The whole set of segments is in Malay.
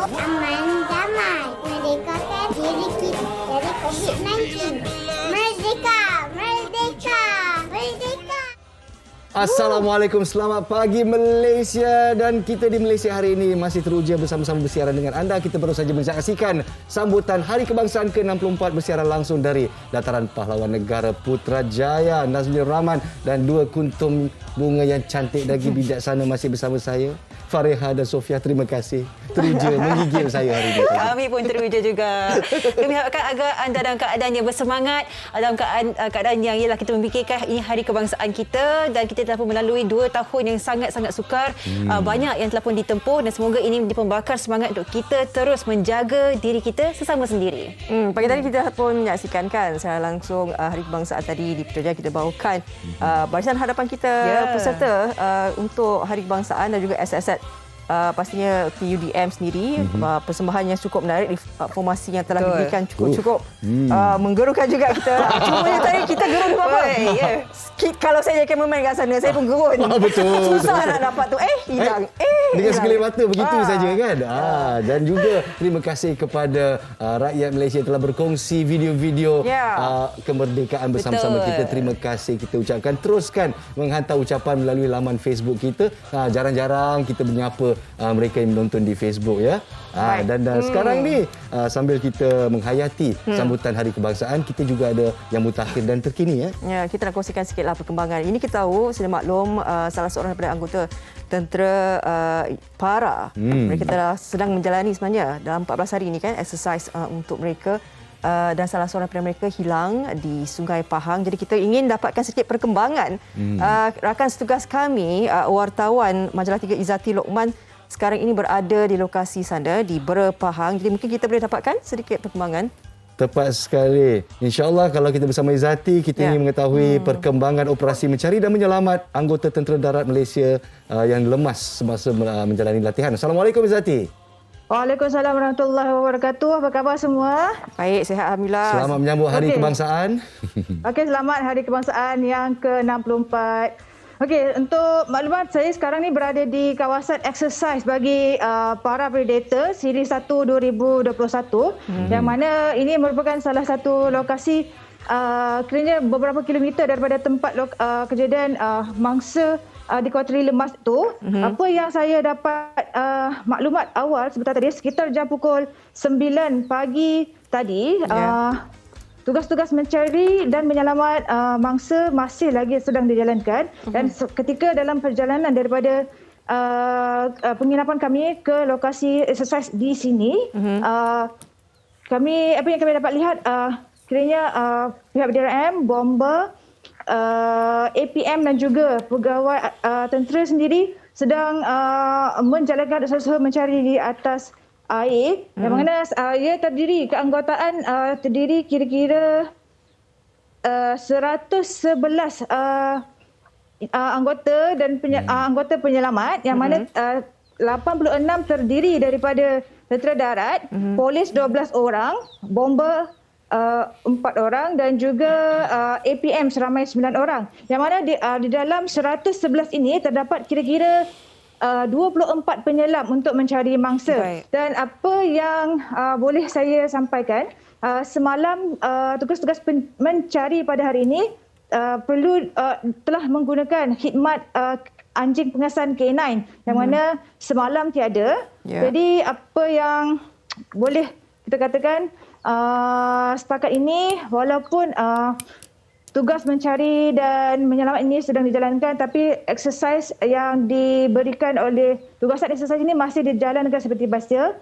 Aman damai. Merdekakan diri kita dari COVID-19. Merdeka! Merdeka! Merdeka! Assalamualaikum, selamat pagi Malaysia. Dan kita di Malaysia hari ini masih teruja bersama-sama bersiaran dengan anda. Kita baru saja menyaksikan sambutan Hari Kebangsaan ke-64 bersiaran langsung dari Dataran Pahlawan Negara Putrajaya. Nazmul Rahman dan dua kuntum bunga yang cantik lagi bijaksana masih bersama saya. Fareha dan Sofia, terima kasih. Teruja menggigil saya hari ini. Kami pun teruja juga. Kami harapkan agar anda dalam keadaan yang bersemangat, dalam keadaan yang ialah kita memikirkan ini Hari Kebangsaan kita, dan kita telah pun melalui 2 tahun yang sangat-sangat sukar. Banyak yang telah pun ditempuh, dan semoga ini membakar semangat untuk kita terus menjaga diri kita sesama sendiri. Pagi tadi kita pun menyaksikan kan secara langsung Hari Kebangsaan tadi di Putrajaya. Kita bawakan barisan hadapan kita peserta untuk Hari Kebangsaan dan juga SSS. Pastinya PUDM sendiri, persembahan yang cukup menarik, formasi yang telah diberikan cukup menggerukan juga kita. Cuma tadi kita gerun apa? Kalau saya jadi cameraman kat sana, saya pun gerun. Betul. Susah nak dapat tu. Hilang. Dengan sekelip mata begitu saja kan. Dan juga terima kasih kepada rakyat Malaysia yang telah berkongsi video-video kemerdekaan bersama-sama kita. Terima kasih kita ucapkan. Teruskan menghantar ucapan melalui laman Facebook kita. Jarang-jarang kita menyapa mereka yang menonton di Facebook ya. Dan sekarang ni sambil kita menghayati sambutan Hari Kebangsaan, kita juga ada yang mutakhir dan terkini ya. Ya, kita nak kongsikan sikitlah perkembangan. Ini kita tahu sudah maklum salah seorang daripada anggota tentera para mereka telah sedang menjalani sebenarnya dalam 14 hari ini kan exercise untuk mereka. Dan salah seorang daripada mereka hilang di Sungai Pahang. Jadi kita ingin dapatkan sedikit perkembangan. Rakan setugas kami, wartawan Majalah 3 Izzati Lokman sekarang ini berada di lokasi sana di Bera Pahang. Jadi mungkin kita boleh dapatkan sedikit perkembangan. Tepat sekali. InsyaAllah kalau kita bersama Izzati, kita ingin mengetahui perkembangan operasi mencari dan menyelamat anggota Tentera Darat Malaysia yang lemas semasa menjalani latihan. Assalamualaikum Izzati. Waalaikumsalam warahmatullahi wabarakatuh. Apa khabar semua? Baik, sihat alhamdulillah. Selamat menyambut Hari Kebangsaan. Okey, selamat Hari Kebangsaan yang ke-64. Okey, untuk maklumat, saya sekarang ni berada di kawasan exercise bagi para predator siri 1 2021 yang mana ini merupakan salah satu lokasi kiranya beberapa kilometer daripada tempat kejadian mangsa di Kuarteri Lemas itu. Apa yang saya dapat maklumat awal sebentar tadi, sekitar jam pukul 9 pagi tadi, tugas-tugas mencari dan menyelamat mangsa masih lagi sedang dijalankan. Dan ketika dalam perjalanan daripada penginapan kami ke lokasi exercise di sini, apa yang kami dapat lihat, kiranya pihak BDRM, bomber, APM dan juga pegawai tentera sendiri sedang menjalankan usaha mencari di atas air, yang mana ia keanggotaan terdiri kira-kira 111 anggota dan anggota penyelamat, yang mana 86 terdiri daripada tentera darat, polis 12 orang, bomber 4 orang dan juga APM seramai 9 orang. Yang mana di dalam 111 ini terdapat kira-kira 24 penyelam untuk mencari mangsa. Baik. Dan apa yang boleh saya sampaikan, semalam tugas-tugas mencari pada hari ini telah menggunakan khidmat anjing pengasan K9 yang mana semalam tiada. Jadi apa yang boleh kita katakan, setakat ini walaupun tugas mencari dan menyelamat ini sedang dijalankan, tapi exercise yang diberikan oleh tugasan exercise ini masih dijalankan seperti biasa,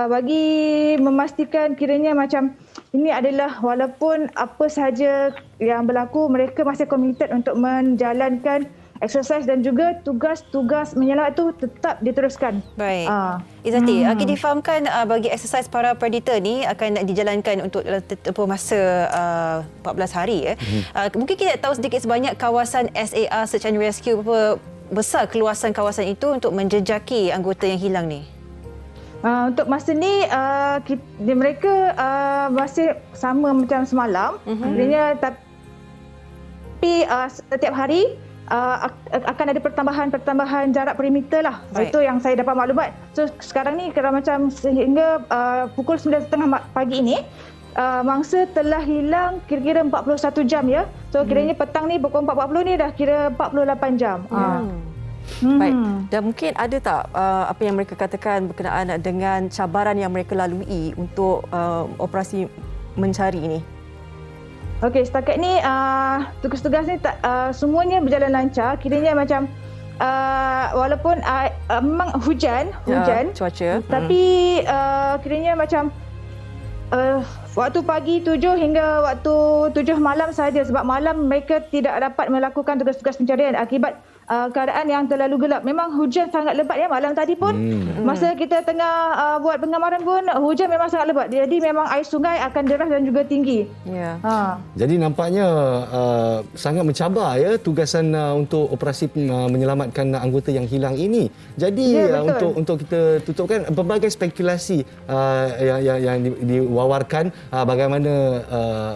bagi memastikan kiranya macam ini adalah walaupun apa sahaja yang berlaku, mereka masih committed untuk menjalankan exercise dan juga tugas-tugas menyelamat itu tetap diteruskan. Baik. Izzati, kita difahamkan bagi exercise para predator ni akan dijalankan untuk tempoh masa 14 hari. Mungkin kita tahu sedikit sebanyak kawasan SAR Search and Rescue, berapa besar keluasan kawasan itu untuk menjejaki anggota yang hilang ni? Untuk masa ni mereka masih sama macam semalam. Sebenarnya tapi setiap hari akan ada pertambahan jarak perimeter lah. Baik. Itu yang saya dapat maklumat. So sekarang ni kalau macam sehingga pukul 9.30 pagi ini, mangsa telah hilang kira-kira 41 jam ya. So kiranya petang ni pukul 4.40 ni dah kira 48 jam. Baik. Dan mungkin ada tak apa yang mereka katakan berkenaan dengan cabaran yang mereka lalui untuk operasi mencari ini? Okey, setakat ni tugas-tugas ni semuanya berjalan lancar. Kiranya macam walaupun memang hujan, Cuaca. tapi kiranya macam waktu pagi 7 hingga waktu 7 malam sahaja, sebab malam mereka tidak dapat melakukan tugas-tugas pencarian akibat keadaan yang terlalu gelap. Memang hujan sangat lebat ya malam tadi pun. Masa kita tengah buat pengamaran pun hujan memang sangat lebat. Jadi memang air sungai akan deras dan juga tinggi. Ya. Jadi nampaknya sangat mencabar ya tugasan untuk operasi menyelamatkan anggota yang hilang ini. Jadi untuk kita tutupkan pelbagai spekulasi yang diwawarkan bagaimana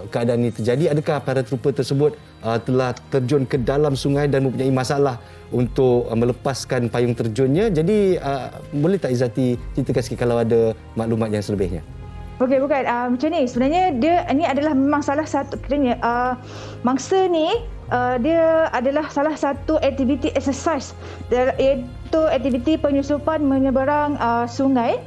keadaan ini terjadi. Adakah para trooper tersebut telah terjun ke dalam sungai dan mempunyai masalah untuk melepaskan payung terjunnya? Jadi boleh tak Izzati ceritakan sikit kalau ada maklumat yang selebihnya? Okey, bukan macam ni. Sebenarnya ini adalah memang salah satu kiranya mangsa ni dia adalah salah satu aktiviti exercise, iaitu aktiviti penyusupan menyeberang sungai.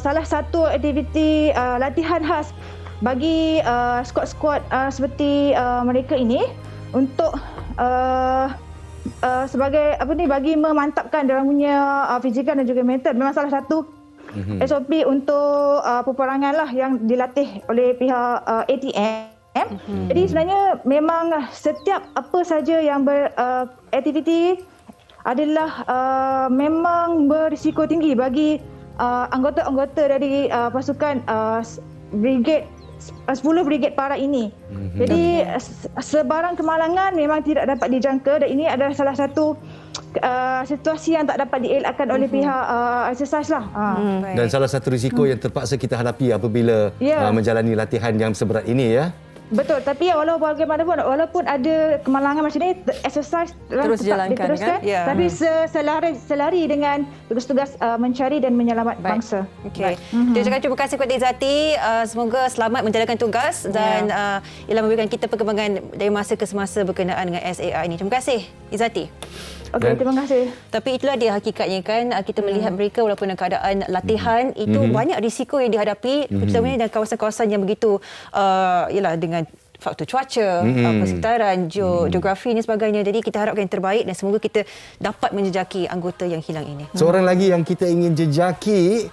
Salah satu aktiviti latihan khas bagi skuad-skuad seperti mereka ini untuk sebagai bagi memantapkan dia punya fizikal dan juga mental. Memang salah satu SOP untuk peperangan lah yang dilatih oleh pihak ATM. Jadi sebenarnya memang setiap apa saja yang beraktiviti adalah memang berisiko tinggi bagi anggota-anggota dari pasukan brigade 10 brigade para ini. Jadi sebarang kemalangan memang tidak dapat dijangka, dan ini adalah salah satu situasi yang tak dapat dielakkan oleh pihak exercise lah. Dan salah satu risiko yang terpaksa kita hadapi apabila menjalani latihan yang seberat ini ya. Betul, tapi walaupun ada kemalangan macam ni, exercise terus jalankan diteruskan, kan? tapi selari dengan tugas-tugas mencari dan menyelamat bangsa. Okey. Kita ucapkan terima kasih kepada Izzati. Semoga selamat menjalankan tugas dan ialah memberikan kita perkembangan dari masa ke semasa berkenaan dengan SAR ini. Terima kasih Izzati. Okey, terima kasih. Tapi itulah dia hakikatnya kan, kita melihat mereka walaupun dalam keadaan latihan itu banyak risiko yang dihadapi, terutamanya dalam kawasan-kawasan yang begitu ialah dengan faktor cuaca, persekitaran, geografi dan sebagainya. Jadi kita harapkan yang terbaik dan semoga kita dapat menjejaki anggota yang hilang ini. Seorang lagi yang kita ingin jejaki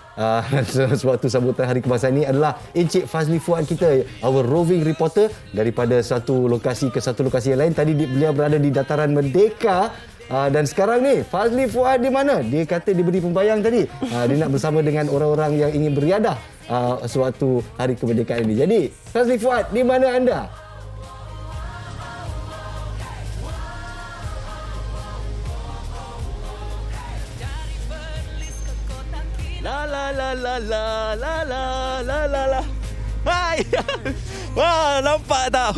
sewaktu sambutan Hari Kebangsaan ini adalah Encik Fazli Fuad kita, our roving reporter daripada satu lokasi ke satu lokasi yang lain. Tadi beliau berada di Dataran Merdeka. Dan sekarang ni Fazli Fuad di mana? Dia kata dia beri pembayang tadi. Dia nak bersama dengan orang-orang yang ingin beriadah sewaktu Hari Kemerdekaan ini. Jadi Fazli Fuad, di mana anda? La la la la la la la la la la. Hai. Wah, nampak tak?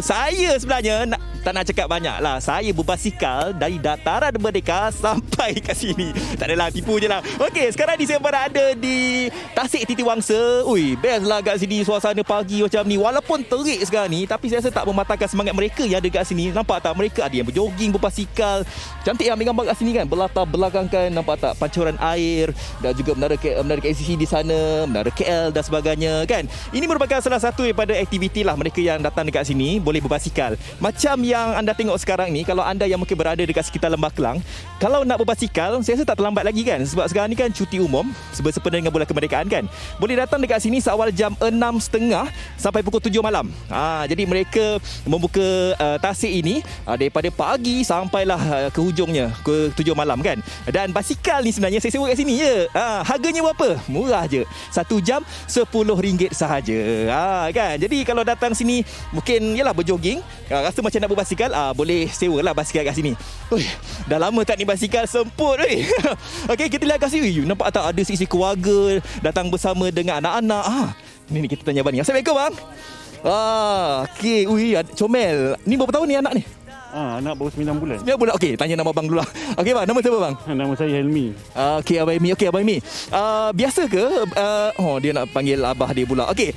Saya sebenarnya tak nak cakap banyak lah. Saya berbasikal dari Dataran Merdeka sampai kat sini. Tak adalah, tipu je lah. Okey, sekarang ni saya berada di Tasik Titiwangsa. Ui, best lah kat sini suasana pagi macam ni. Walaupun terik sekarang ni, tapi saya rasa tak mematahkan semangat mereka yang ada kat sini. Nampak tak? Mereka ada yang berjoging, berbasikal. Cantik yang ambil gambar kat sini kan. Berlatar belakang kan. Nampak tak? Pancuran air. Dan juga menara KLCC di sana. Menara KL dan sebagainya kan. Ini merupakan salah satu daripada aktiviti lah mereka yang datang dekat sini. Boleh berbasikal. Macam yang anda tengok sekarang ni, kalau anda yang mungkin berada dekat sekitar Lembah Kelang, kalau nak berbasikal, saya rasa tak terlambat lagi kan. Sebab sekarang ni kan cuti umum, bersempena dengan bulan kemerdekaan kan. Boleh datang dekat sini seawal jam 6.30 sampai pukul 7 malam. Jadi mereka membuka tasik ini daripada pagi sampailah ke hujungnya, ke 7 malam kan. Dan basikal ni sebenarnya saya sewa kat sini je. Harganya berapa? Murah je. 1 jam RM10 sahaja. Kan. Jadi kalau datang sini mungkin yalah berjoging, rasa macam nak berbasikal, boleh sewa lah basikal kat sini. Dah lama tak ni basikal, semput. Okey, kita lihat kat sini. Nampak tak ada sisi keluarga datang bersama dengan anak-anak. Ni kita tanya abang ni. Assalamualaikum bang. Okey, comel. Ni berapa tahun ni anak ni? Anak baru 9 bulan. 9 bulan. Okey, tanya nama abang dulu lah. Okey bang, nama siapa bang? Nama saya Helmi. Okey Abang Imi. Okey Abang Imi. Biasa ke dia nak panggil abah dia pula. Okey.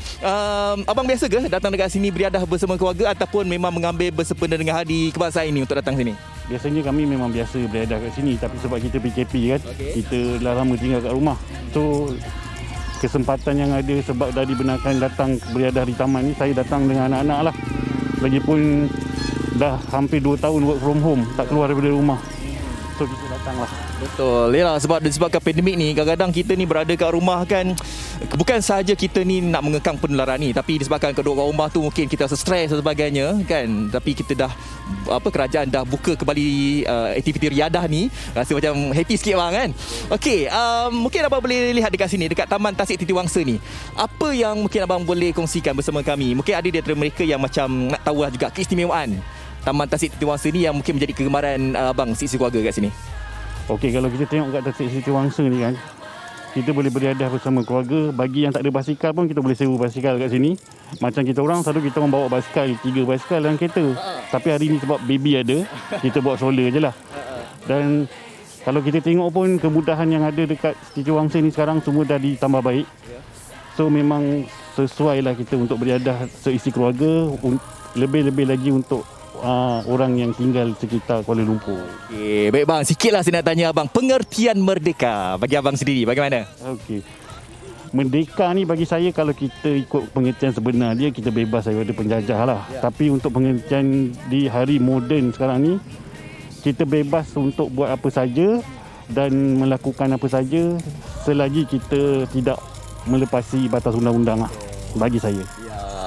Abang biasa ke datang dekat sini beriadah bersama keluarga ataupun memang mengambil bersempena dengan hari kebangsaan ini untuk datang sini? Biasanya kami memang biasa beriadah kat sini, tapi sebab kita PKP kan, kita dah lama tinggal kat rumah. So kesempatan yang ada sebab dah dibenarkan datang beriadah di taman ni, saya datang dengan anak-anak lah. Lagipun dah hampir 2 tahun work from home, tak keluar daripada rumah. So kita datang lah. Betul. Yalah, sebab disebabkan pandemik ni, kadang-kadang kita ni berada kat rumah kan, bukan sahaja kita ni nak mengekang penularan ni, tapi disebabkan kedua kat rumah tu mungkin kita rasa stres dan sebagainya kan. Tapi kita dah kerajaan dah buka kembali aktiviti riadah ni, rasa macam happy sikit bang kan. Okey, mungkin abang boleh lihat dekat sini, dekat Taman Tasik Titiwangsa ni. Apa yang mungkin abang boleh kongsikan bersama kami? Mungkin ada di antara mereka yang macam nak tahu lah juga keistimewaan Taman Tasik Titiwangsa ni yang mungkin menjadi kegemaran abang sisi keluarga kat sini. Okey, kalau kita tengok kat Tasik Titiwangsa ni kan, kita boleh beriadah bersama keluarga. Bagi yang tak ada basikal pun, kita boleh sewa basikal kat sini. Macam kita orang, selalu kita orang bawa basikal, 3 basikal dalam kereta. Tapi hari ni sebab baby ada, kita bawa stroller je lah. Dan kalau kita tengok pun, kemudahan yang ada dekat Titiwangsa ni sekarang semua dah ditambah baik. So memang sesuai lah kita untuk beriadah seisi keluarga, lebih-lebih lagi untuk orang yang tinggal sekitar Kuala Lumpur. Okey, baik bang, sikitlah saya nak tanya abang, pengertian merdeka bagi abang sendiri bagaimana? Okey. Merdeka ni bagi saya, kalau kita ikut pengertian sebenar dia, kita bebas daripada penjajah lah. Tapi untuk pengertian di hari moden sekarang ni, kita bebas untuk buat apa saja dan melakukan apa saja selagi kita tidak melepasi batas undang-undang lah, bagi saya.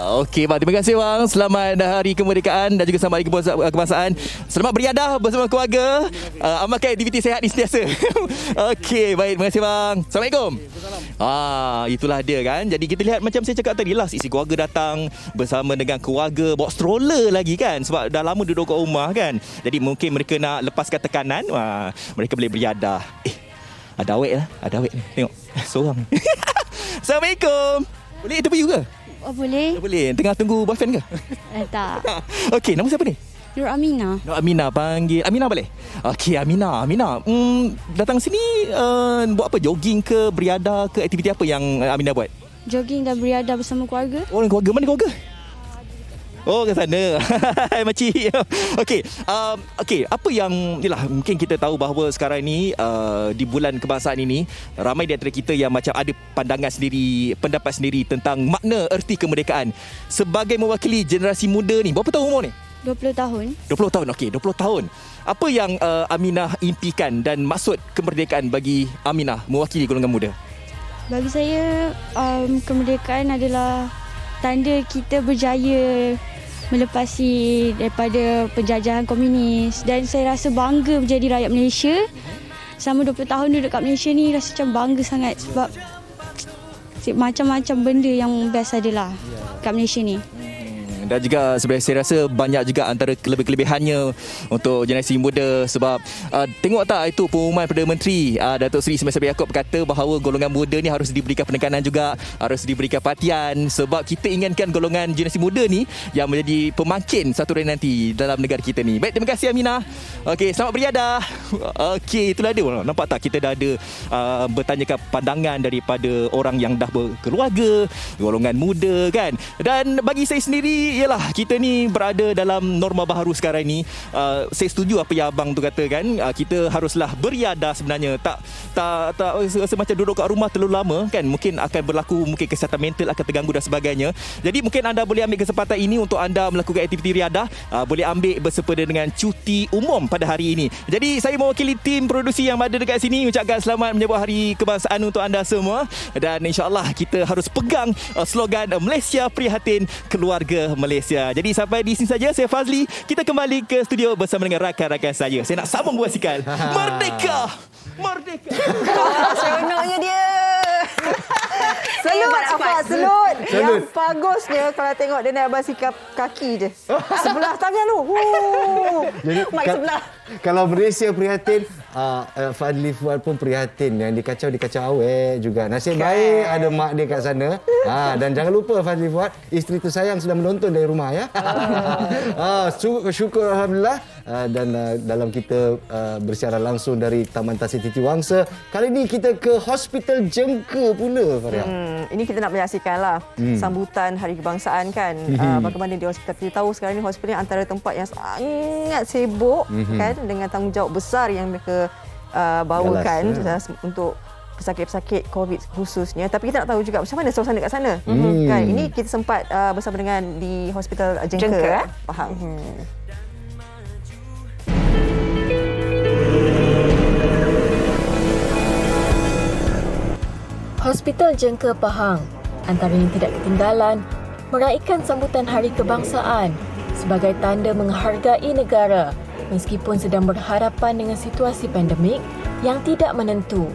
Okey bang, terima kasih bang. Selamat Hari Kemerdekaan dan juga selamat Hari Kebangsaan. Selamat beriadah bersama keluarga. Amalkan aktiviti sehat ni sentiasa. Okey, baik, terima kasih bang. Assalamualaikum. Itulah dia kan. Jadi kita lihat macam saya cakap tadi lah, isi keluarga datang bersama dengan keluarga, bawa stroller lagi kan, sebab dah lama duduk kat rumah kan. Jadi mungkin mereka nak lepaskan tekanan, mereka boleh beriadah. Ada awet lah, ada awet ni. Tengok, seorang. Assalamualaikum. Boleh interview ke? Oh, boleh. Boleh. Tengah tunggu boyfriend ke? Tak. Okey, nama siapa ni? Nur Amina. Nur Amina, panggil Amina boleh? Okey, Amina. Datang sini buat apa? Jogging ke, beriadah ke, aktiviti apa yang Amina buat? Jogging dan beriadah bersama keluarga. Oh, keluarga. Mana keluarga? Oh, ke sana. Hai makcik. Okey. Apa yang mungkin kita tahu bahawa sekarang ni di bulan kebangsaan ini, ramai di antara kita yang macam ada pandangan sendiri, pendapat sendiri tentang makna erti kemerdekaan. Sebagai mewakili generasi muda ni, berapa tahun umur ni? 20 tahun. 20 tahun. Okey, 20 tahun. Apa yang Aminah impikan dan maksud kemerdekaan bagi Aminah mewakili golongan muda? Bagi saya, kemerdekaan adalah tanda kita berjaya melepasi daripada penjajahan komunis, dan saya rasa bangga menjadi rakyat Malaysia. Selama 20 tahun duduk kat Malaysia ni, rasa macam bangga sangat sebab macam-macam benda yang best adalah kat Malaysia ni. Dan juga sebenarnya saya rasa banyak juga antara kelebihannya untuk generasi muda, sebab tengok tak itu pengumuman Perdana Menteri Datuk Seri Ismail Sabri Yaakob berkata bahawa golongan muda ni harus diberikan penekanan juga, harus diberikan perhatian, sebab kita inginkan golongan generasi muda ni yang menjadi pemangkin satu hari nanti dalam negara kita ni. Baik, terima kasih Aminah. Okey, selamat beriadah. Okey, itulah dia. Nampak tak, kita dah ada bertanyakan pandangan daripada orang yang dah berkeluarga, golongan muda kan. Dan bagi saya sendiri, ialah kita ni berada dalam norma baharu sekarang ni. Saya setuju apa yang abang tu kata kan. Kita haruslah beriadah sebenarnya. Tak rasa macam duduk kat rumah terlalu lama kan. Mungkin akan berlaku, mungkin kesihatan mental akan terganggu dan sebagainya. Jadi mungkin anda boleh ambil kesempatan ini untuk anda melakukan aktiviti riadah. Boleh ambil bersempena dengan cuti umum pada hari ini. Jadi saya mewakili tim produksi yang ada dekat sini ucapkan selamat menyambut Hari Kebangsaan untuk anda semua. Dan insyaAllah kita harus pegang slogan Malaysia Prihatin, Keluarga Malaysia. Jadi sampai di sini saja, saya Fazli. Kita kembali ke studio bersama dengan rakan-rakan saya. Saya nak sambung basikal. Merdeka! Merdeka! Seronoknya dia. Selut apa? Selut. Yang bagusnya kalau tengok dia naik basikal kaki je. Sebelah tangan tu. Jadi sebelah. Kalau Malaysia prihatin, Fadli Fuad pun prihatin. Yang dikacau awet juga. Nasib baik ada mak dia kat sana. Dan jangan lupa Fadli Fuad, isteri tu sayang sudah menonton dari rumah ya. Syukur Alhamdulillah. dan dalam kita bersiaran langsung dari Taman Tasik Titi Wangsa. Kali ini kita ke Hospital Jengka pula, Faria. Ini kita nak menyaksikanlah sambutan Hari Kebangsaan kan. Bagaimana di hospital. Kita tahu sekarang ni hospital ni antara tempat yang sangat sibuk kan, dengan tanggungjawab besar yang mereka bawakan untuk pesakit-pesakit COVID khususnya. Tapi kita nak tahu juga macam mana suasana kat sana. Kan? Ini kita sempat bersama dengan di Hospital Jengka. Pahang. Hospital Jengka Pahang antara yang tidak ketinggalan meraihkan sambutan Hari Kebangsaan sebagai tanda menghargai negara meskipun sedang berhadapan dengan situasi pandemik yang tidak menentu.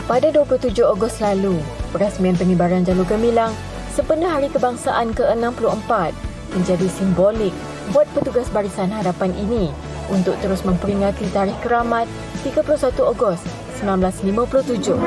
Pada 27 Ogos lalu, perasmian pengibaran jalur gemilang sempena Hari Kebangsaan ke-64 menjadi simbolik buat petugas barisan hadapan ini untuk terus memperingati tarikh keramat 31 Ogos 1957.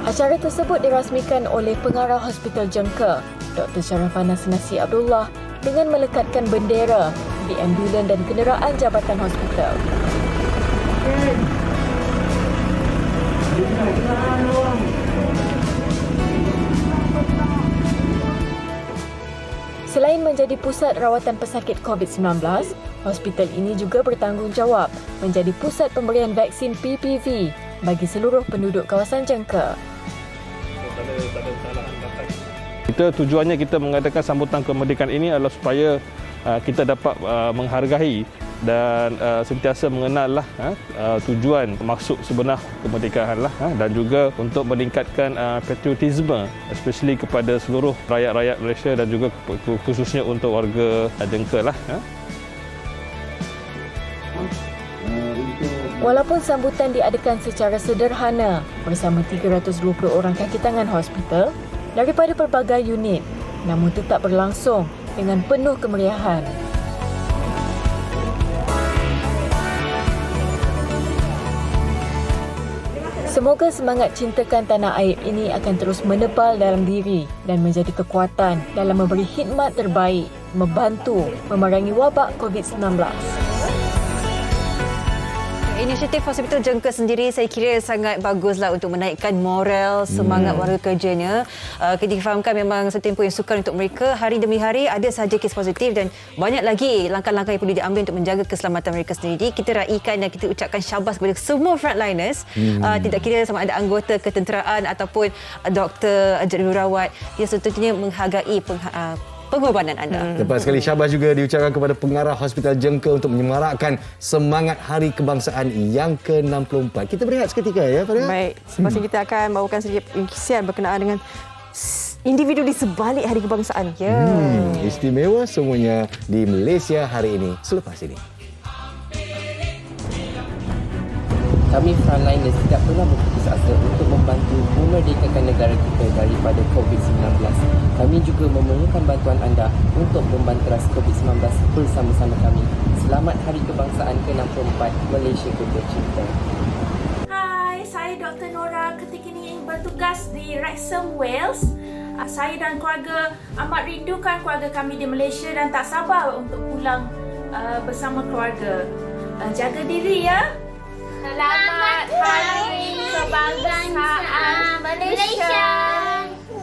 Acara tersebut dirasmikan oleh Pengarah Hospital Jengka, Dr. Syarafana Senasi Abdullah dengan melekatkan bendera di ambulan dan kenderaan jabatan hospital. Selain menjadi pusat rawatan pesakit COVID-19, hospital ini juga bertanggungjawab menjadi pusat pemberian vaksin PPV bagi seluruh penduduk kawasan Jengka. Tujuannya kita mengadakan sambutan kemerdekaan ini adalah supaya kita dapat menghargai dan sentiasa mengenal tujuan maksud sebenar kemerdekaan dan juga untuk meningkatkan patriotisme especially kepada seluruh rakyat-rakyat Malaysia dan juga khususnya untuk warga Jengka . Walaupun sambutan diadakan secara sederhana bersama 320 orang kaki tangan hospital daripada pelbagai unit, namun tetap berlangsung dengan penuh kemeriahan. Semoga semangat cintakan tanah air ini akan terus menebal dalam diri dan menjadi kekuatan dalam memberi khidmat terbaik, membantu memerangi wabak COVID-19. Inisiatif Hospital Jengka sendiri saya kira sangat baguslah untuk menaikkan moral, semangat warga kerjanya. Kita fahamkan memang setempoh yang sukar untuk mereka. Hari demi hari ada sahaja kes positif dan banyak lagi langkah-langkah yang perlu diambil untuk menjaga keselamatan mereka sendiri. Kita raikan dan kita ucapkan syabas kepada semua frontliners. Tidak kira sama ada anggota ketenteraan ataupun doktor, jururawat. Dia tentunya menghargai pengorbanan anda. Lepas sekali syabas juga diucapkan kepada Pengarah Hospital Jengka untuk menyemarakkan semangat Hari Kebangsaan yang ke-64. Kita berehat seketika ya, Faria. Baik, selepas ini kita akan bawakan sedikit ringkisan berkenaan dengan individu di sebalik Hari Kebangsaan. Istimewa semuanya di Malaysia hari ini. Selepas ini. Kami frontliners tidak pernah berputus asa untuk membantu memerdekakan negara kita daripada COVID-19. Kami juga memerlukan bantuan anda untuk membanteras COVID-19 bersama-sama kami. Selamat Hari Kebangsaan ke-64 Malaysia tercinta. Hai, saya Dr. Nora ketika ini bertugas di Wrexham, Wales. Saya dan keluarga amat rindukan keluarga kami di Malaysia dan tak sabar untuk pulang bersama keluarga. Jaga diri ya. Selamat Hari Kebangsaan Malaysia.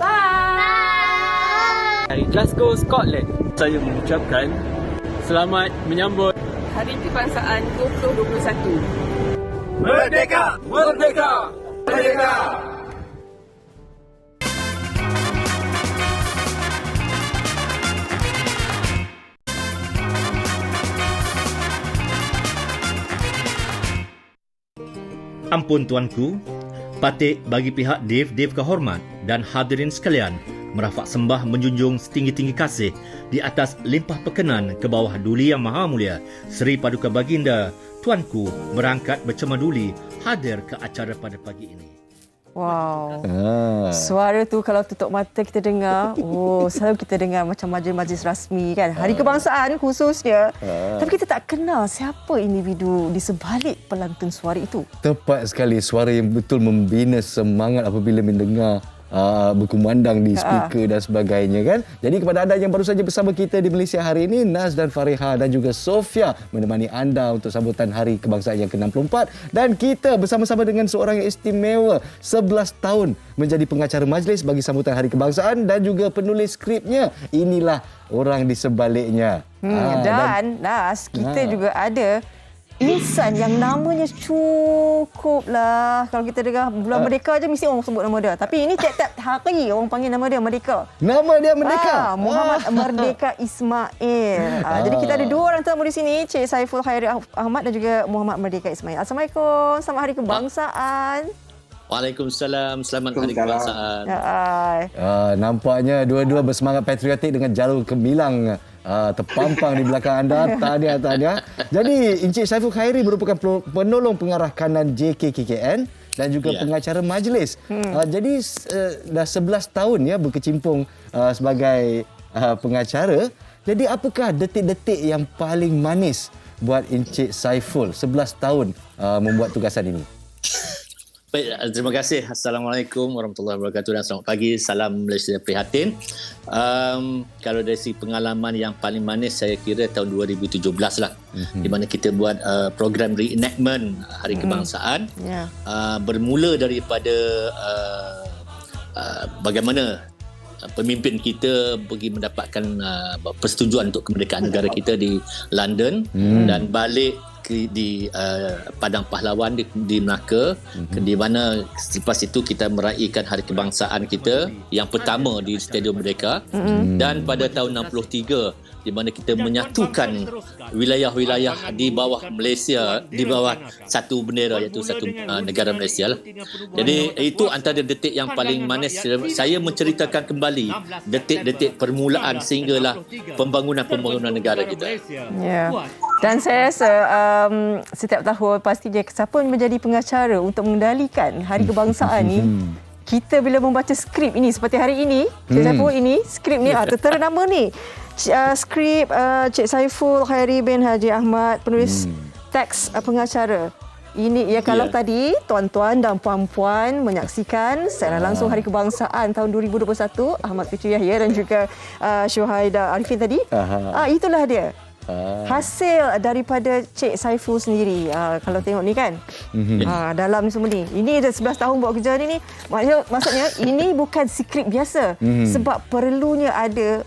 Bye. Dari Glasgow, Scotland, saya mengucapkan selamat menyambut Hari Kebangsaan 2021. Merdeka! Merdeka! Merdeka! Ampun tuanku, patut bagi pihak Dev kehormat dan hadirin sekalian merafak sembah menjunjung setinggi-tinggi kasih di atas limpah perkenan ke bawah Duli Yang Maha Mulia Seri Paduka Baginda Tuanku berangkat bercema duli hadir ke acara pada pagi ini. Wow. Suara tu kalau tutup mata kita dengar, selalu kita dengar macam majlis-majlis rasmi kan. Hari Kebangsaan khususnya. Tapi kita tak kenal siapa individu di sebalik pelantun suara itu. Tepat sekali, suara yang betul membina semangat apabila mendengar berkumandang di speaker dan sebagainya kan. Jadi kepada anda yang baru saja bersama kita di Malaysia hari ini, Naz dan Fariha dan juga Sofia menemani anda untuk sambutan Hari Kebangsaan yang ke-64, dan kita bersama-sama dengan seorang yang istimewa, 11 tahun menjadi pengacara majlis bagi sambutan Hari Kebangsaan dan juga penulis skripnya. Inilah orang di sebaliknya. Dan Naz, kita juga ada insan yang namanya cukuplah. Kalau kita dengar Bulan Merdeka je mesti orang sebut nama dia. Tapi ini tiap-tiap hari orang panggil nama dia Merdeka. Nama dia Merdeka? Muhammad Merdeka Ismail. Jadi kita ada dua orang tetamu di sini, Cik Saiful Khairi Ahmad dan juga Muhammad Merdeka Ismail. Assalamualaikum. Selamat Hari Kebangsaan. Waalaikumsalam. Selamat Hari Kebangsaan. Nampaknya dua-dua bersemangat patriotik dengan jalur gemilang terpampang di belakang anda. Tahniah. Jadi Encik Saiful Khairi merupakan penolong pengarah kanan JKKKN dan juga pengacara majlis. Jadi dah 11 tahun ya berkecimpung sebagai pengacara. Jadi apakah detik-detik yang paling manis buat Encik Saiful 11 tahun membuat tugasan ini? Baik, terima kasih. Assalamualaikum warahmatullahi wabarakatuh dan selamat pagi. Salam Malaysia Prihatin. Kalau dari segi pengalaman yang paling manis, saya kira tahun 2017 lah. Di mana kita buat program reenactment Hari Kebangsaan. Bermula daripada bagaimana pemimpin kita pergi mendapatkan persetujuan untuk kemerdekaan negara kita di London dan balik di Padang Pahlawan di Melaka, di mana selepas itu kita meraihkan Hari Kebangsaan kita yang pertama di Stadium Merdeka, dan pada tahun 63 di mana kita menyatukan wilayah-wilayah di bawah Malaysia, di bawah satu bendera, iaitu satu negara Malaysia lah. Jadi itu antara detik yang paling manis. Saya menceritakan kembali detik-detik permulaan sehinggalah pembangunan negara kita. Dan saya rasa setiap tahun pastinya siapa menjadi pengacara untuk mengendalikan Hari Kebangsaan ni, kita bila membaca skrip ini seperti hari ini, Cik Saiful, ini skrip ni tertera nama ni. Skrip Cik Saiful Khairi bin Haji Ahmad, penulis teks pengacara. Ini ya, kalau tadi tuan-tuan dan puan-puan menyaksikan secara langsung Hari Kebangsaan tahun 2021, Ahmad Fitri Yahya dan juga Syuhaida Arifin tadi. Itulah dia. Hasil daripada Cik Saiful sendiri. Kalau tengok ni kan, dalam semua ni, ini dah 11 tahun buat kerja ni. Maksudnya ini bukan skrip biasa, sebab perlunya ada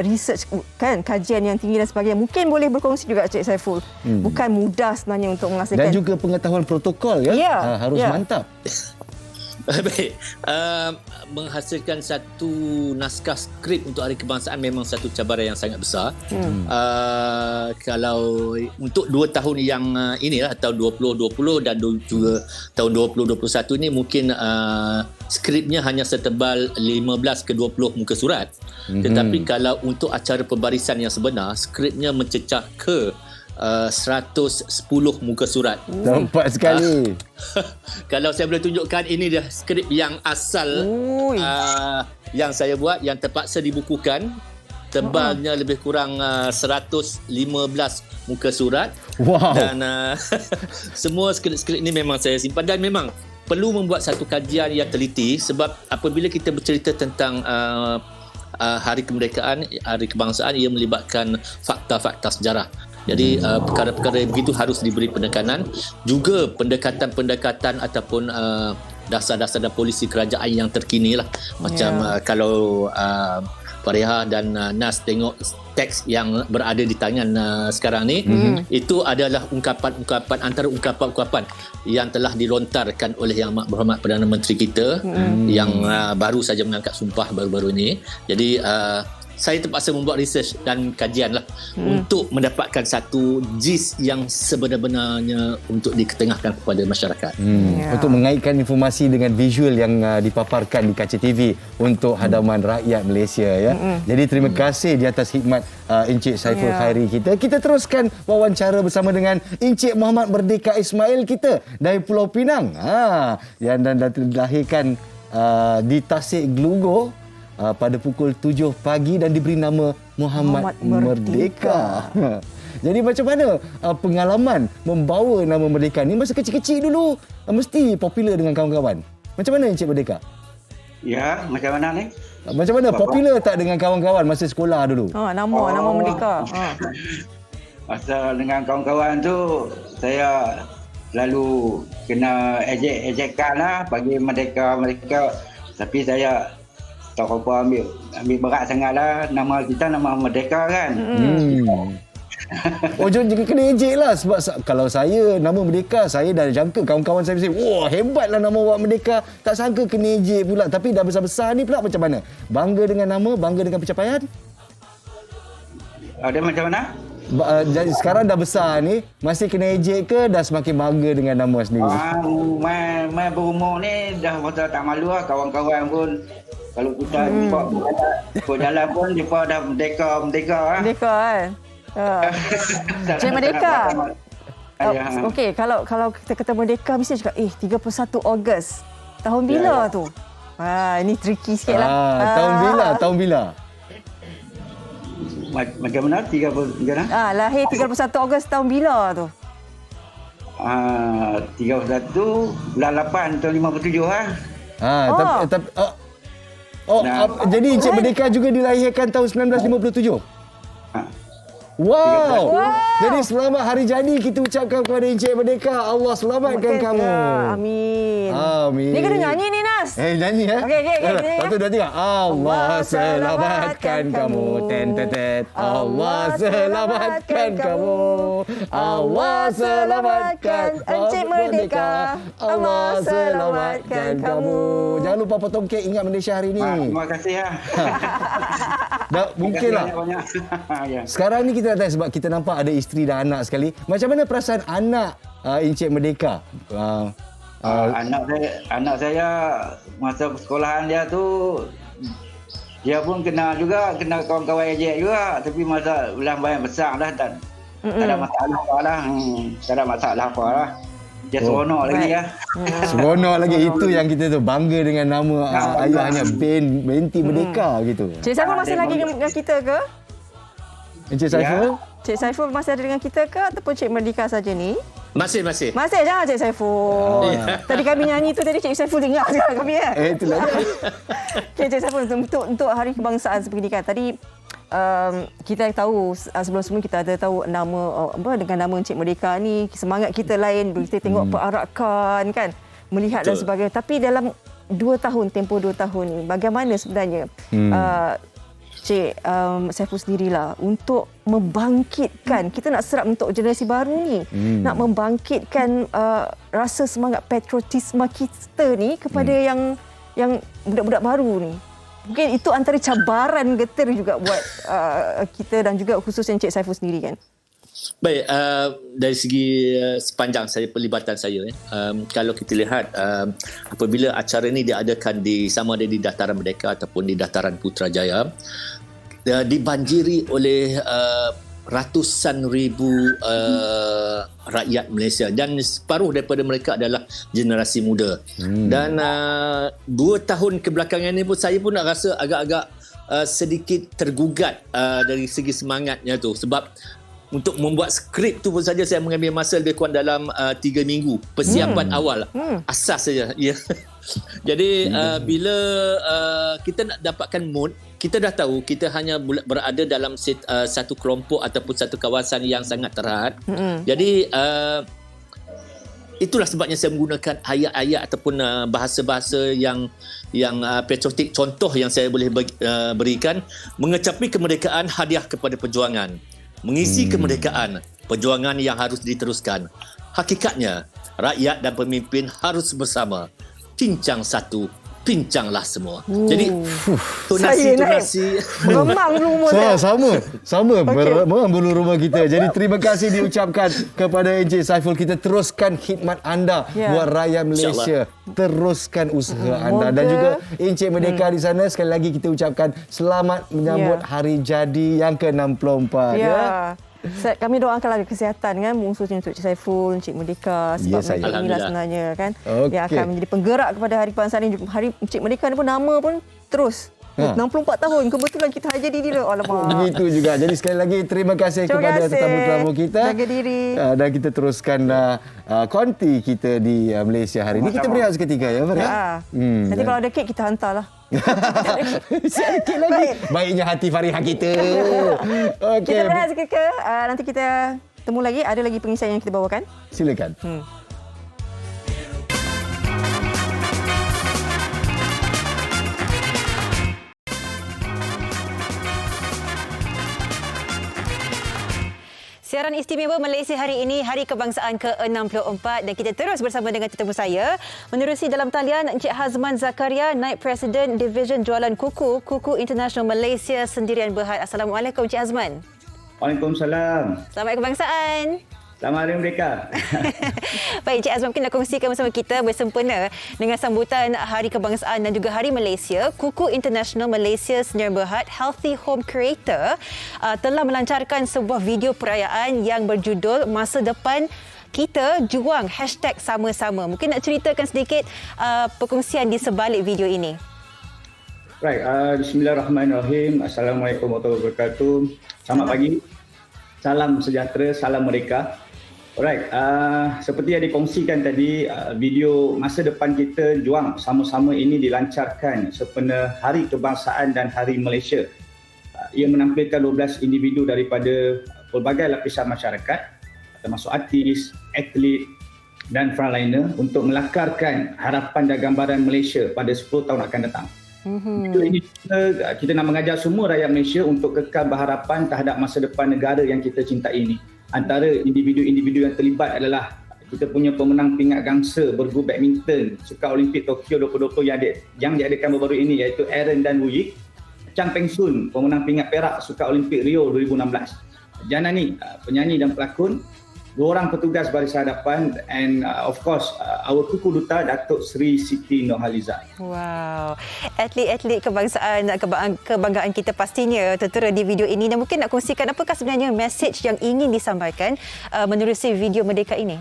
research kan, kajian yang tinggi dan sebagainya. Mungkin boleh berkongsi juga Cik Saiful. Bukan mudah sebenarnya untuk menghasilkan, dan juga pengetahuan protokol ya, harus mantap. Baik, menghasilkan satu naskah skrip untuk Hari Kebangsaan memang satu cabaran yang sangat besar. Kalau untuk 2 tahun yang inilah, tahun 2020 dan juga tahun 2021 ini, mungkin skripnya hanya setebal 15 ke 20 muka surat. Tetapi kalau untuk acara pembarisan yang sebenar, skripnya mencecah ke 110 muka surat. Nampak sekali. Kalau saya boleh tunjukkan, ini dah skrip yang asal yang saya buat, yang terpaksa dibukukan. Tebalnya lebih kurang 115 muka surat. Dan semua skrip-skrip ini memang saya simpan, dan memang perlu membuat satu kajian yang teliti, sebab apabila kita bercerita tentang Hari Kemerdekaan, Hari Kebangsaan, ia melibatkan fakta-fakta sejarah. Jadi perkara-perkara begitu harus diberi penekanan. Juga pendekatan-pendekatan ataupun dasar-dasar dan polisi kerajaan yang terkini lah. Macam kalau Fariha dan Nas tengok teks yang berada di tangan sekarang ni, itu adalah ungkapan-ungkapan, antara ungkapan-ungkapan yang telah dilontarkan oleh Yang Amat Berhormat Perdana Menteri kita yang baru saja mengangkat sumpah baru-baru ini. Jadi saya terpaksa membuat research dan kajian lah untuk mendapatkan satu gist yang sebenar-benarnya untuk diketengahkan kepada masyarakat. Untuk mengaitkan informasi dengan visual yang dipaparkan di kaca TV untuk hadaman rakyat Malaysia ya. Jadi terima kasih di atas khidmat Encik Saiful Khairi kita. Kita teruskan wawancara bersama dengan Encik Muhammad Merdeka Ismail kita dari Pulau Pinang. Yang dan dilahirkan di Tasik Gelugor pada pukul 7 pagi dan diberi nama Muhammad Merdeka. Jadi macam mana pengalaman membawa nama Merdeka ni masa kecil-kecil dulu? Mesti popular dengan kawan-kawan. Macam mana Encik Merdeka? Ya, macam mana ni? Macam mana? Popular tak dengan kawan-kawan masa sekolah dulu? Nama Merdeka. Masa dengan kawan-kawan tu, saya selalu kena ejek-ejekan lah bagi Merdeka. Tapi saya tak apa ambil berat sangat lah. Nama kita nama Merdeka kan. Jangan kena ejek lah. Sebab kalau saya nama Merdeka, saya dah jangka kawan-kawan saya mesti, wah hebatlah nama awak Merdeka. Tak sangka kena ejek pula. Tapi dah besar-besar ni pula macam mana? Bangga dengan nama, bangga dengan pencapaian? Ada macam mana? Jadi sekarang dah besar ni, masih kena ejek ke dah semakin bangga dengan nama sendiri? Main berumur ni dah masa tak malu lah. Kawan-kawan pun kalau kita ikut jalan pun mereka dah merdeka lah. Merdeka kan? Cik Merdeka. Okey, kalau kita kata Merdeka mesti cakap 31 Ogos. Tahun bila tu? Ini tricky sikit lah. Tahun bila? Macam mana? 30 lahir 31 Ogos tahun bila tu? 31 bulan 8 tahun 57 lah. Jadi Encik Merdeka juga dilahirkan tahun 1957? Wow. Jadi selamat hari jadi kita ucapkan kepada Encik Merdeka. Allah selamatkan kamu. Amin. Ni kena nyanyi ni Nas. Nyanyi Okey. 1, 2, 3. Allah selamatkan kamu. Tentetet. Allah selamatkan kamu. Allah selamatkan Encik Merdeka. Allah selamatkan kamu. Jangan lupa potong kek ingat Malaysia hari ni. Terima kasih ya. Mungkinlah. Sekarang ni kita nak tanya sebab kita nampak ada isteri dan anak sekali. Macam mana perasaan anak Encik Merdeka? Anak saya masa sekolahan dia tu dia pun kena kawan-kawan ejek juga, tapi masa ulang banyak besar dah tak ada masalah apa lah. Tak ada masalah apa lah. Dia seronok lagi ya. Seronok lagi. Itu yang kita tu bangga dengan nama ayahnya Binti Merdeka gitu. Cik Saiful masih lagi dengan kita ke? Encik Saiful? Cik Saiful masih ada dengan kita ke ataupun Cik Merdeka saja ni? Masih. Masih jangan Cik Saiful. Tadi kami nyanyi tu tadi Cik Saiful dengar sekarang kami ya. Itulah. Okay, Cik Saiful untuk Hari Kebangsaan seperti ni kan. Tadi kita tahu sebelum kita ada tahu nama dengan nama Encik Merdeka ni semangat kita lain, kita tengok perarakan kan, melihat dan sebagainya. Tapi dalam 2 tahun bagaimana sebenarnya Cik Saiful sendirilah untuk membangkitkan, kita nak serap untuk generasi baru ni, nak membangkitkan rasa semangat patriotisme kita ni kepada yang budak-budak baru ni. Mungkin itu antara cabaran getir juga buat kita dan juga khususnya Encik Saiful sendiri kan. Baik, dari segi sepanjang pelibatan saya, kalau kita lihat apabila acara ini diadakan sama ada di Dataran Merdeka ataupun di Dataran Putrajaya, dibanjiri oleh ratusan ribu rakyat Malaysia dan separuh daripada mereka adalah generasi muda. Dan 2 tahun kebelakangan ini pun saya pun nak rasa agak-agak sedikit tergugat dari segi semangatnya tu, sebab untuk membuat skrip tu pun saja saya mengambil masa lebih kurang dalam 3 minggu persiapan awal asas saja. Ya. Jadi bila kita nak dapatkan mood, kita dah tahu kita hanya berada dalam satu kelompok ataupun satu kawasan yang sangat terhad. Jadi itulah sebabnya saya menggunakan ayat-ayat ataupun bahasa-bahasa yang patriotik. Contoh yang saya boleh berikan, mengecapi kemerdekaan hadiah kepada perjuangan. Mengisi kemerdekaan, perjuangan yang harus diteruskan. Hakikatnya, rakyat dan pemimpin harus bersama. Cincang satu, pincanglah semua. Jadi tunasi memang rumah sama memang bulu rumah kita. Jadi terima kasih diucapkan kepada Encik Saiful. Kita teruskan khidmat anda buat rakyat Malaysia. Teruskan usaha anda dan juga Encik Merdeka di sana. Sekali lagi kita ucapkan selamat menyambut hari jadi yang ke-64 ya. Kami doakanlah kesihatan kan, khususnya untuk Encik Saiful, Encik Merdeka, sebab mereka inilah sebenarnya kan yang akan menjadi penggerak kepada Hari Kebangsaan ini. Hari Encik Merdeka ni pun nama pun terus 64 tahun. Kebetulan kita haji di dia. Alamak. Begitu juga. Jadi sekali lagi terima kasih kepada tetamu-tetamu kita. Jaga diri. Dan kita teruskan konti kita di Malaysia hari ini. Kita berehat seketika ya, Farah. Nanti kalau ada kek kita hantarlah. Sikit lagi. Baiknya hati Farihah kita. Okay. Kita berehat seketika. Nanti kita temu lagi. Ada lagi pengisian yang kita bawakan. Silakan. Siaran istimewa Malaysia hari ini, Hari Kebangsaan ke-64 dan kita terus bersama dengan tetamu saya. Menerusi dalam talian Encik Hazman Zakaria, Naib Presiden Division Jualan Kuku International Malaysia Sendirian Berhad. Assalamualaikum Encik Hazman. Waalaikumsalam. Selamat Hari Kebangsaan. Selamat Hari Merdeka. Baik, Encik Azman mungkin nak kongsikan bersama kita bersempena dengan sambutan Hari Kebangsaan dan juga Hari Malaysia. Kuku International Malaysia Sendirian Berhad Healthy Home Creator telah melancarkan sebuah video perayaan yang berjudul Masa Depan Kita Juang #sama-sama. Mungkin nak ceritakan sedikit perkongsian di sebalik video ini. Right, bismillahirrahmanirrahim. Assalamualaikum warahmatullahi wabarakatuh. Selamat pagi. Salam sejahtera, salam Merdeka. Alright, seperti yang dikongsikan tadi, video Masa Depan Kita Juang Sama-sama ini dilancarkan sempena Hari Kebangsaan dan Hari Malaysia. Ia menampilkan 12 individu daripada pelbagai lapisan masyarakat, termasuk artis, atlet dan frontliner untuk melakarkan harapan dan gambaran Malaysia pada 10 tahun akan datang. Ini kita nak mengajak semua rakyat Malaysia untuk kekal berharapan terhadap masa depan negara yang kita cintai ini. Antara individu-individu yang terlibat adalah kita punya pemenang pingat gangsa bergu badminton Sukan Olimpik Tokyo 2020 yang diadakan baru-baru ini, iaitu Aaron dan Wuyik. Chang Peng Sun, pemenang pingat perak Sukan Olimpik Rio 2016. Janani, penyanyi dan pelakon. 2 orang petugas barisan hadapan, and of course our Kuku Duta Datuk Seri Siti Nurhaliza. Wow, atlet-atlet kebangsaan, kebanggaan kita pastinya tertera di video ini. Dan mungkin nak kongsikan apakah sebenarnya message yang ingin disampaikan menerusi video Merdeka ini?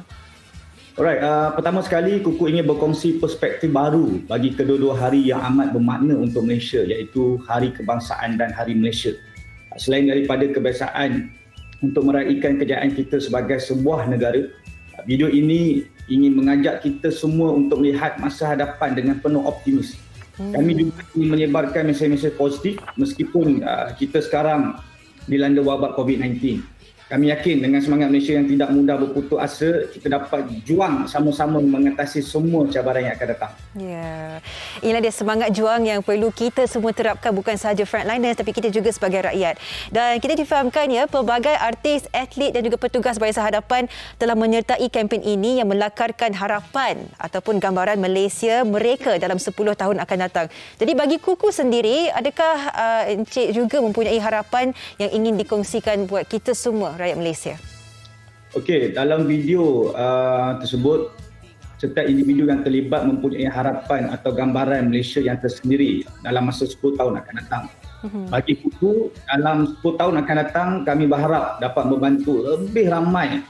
Alright, pertama sekali Kuku ingin berkongsi perspektif baru bagi kedua-dua hari yang amat bermakna untuk Malaysia, iaitu Hari Kebangsaan dan Hari Malaysia. Selain daripada kebiasaan untuk meraihkan kejayaan kita sebagai sebuah negara, video ini ingin mengajak kita semua untuk melihat masa hadapan dengan penuh optimis. Kami juga ingin menyebarkan mesej-mesej positif meskipun kita sekarang dilanda wabak COVID-19. Kami yakin dengan semangat Malaysia yang tidak mudah berputus asa, kita dapat juang sama-sama mengatasi semua cabaran yang akan datang. Ya, inilah dia semangat juang yang perlu kita semua terapkan, bukan sahaja frontliners tapi kita juga sebagai rakyat. Dan kita difahamkan ya, pelbagai artis, atlet dan juga petugas barisan hadapan telah menyertai kempen ini yang melakarkan harapan ataupun gambaran Malaysia mereka dalam 10 tahun akan datang. Jadi bagi Kuku sendiri, adakah Encik juga mempunyai harapan yang ingin dikongsikan buat kita semua rakyat Malaysia? Okey, dalam video tersebut, setiap individu yang terlibat mempunyai harapan atau gambaran Malaysia yang tersendiri dalam masa 10 tahun akan datang. Bagi Kuku, dalam 10 tahun akan datang, kami berharap dapat membantu lebih ramai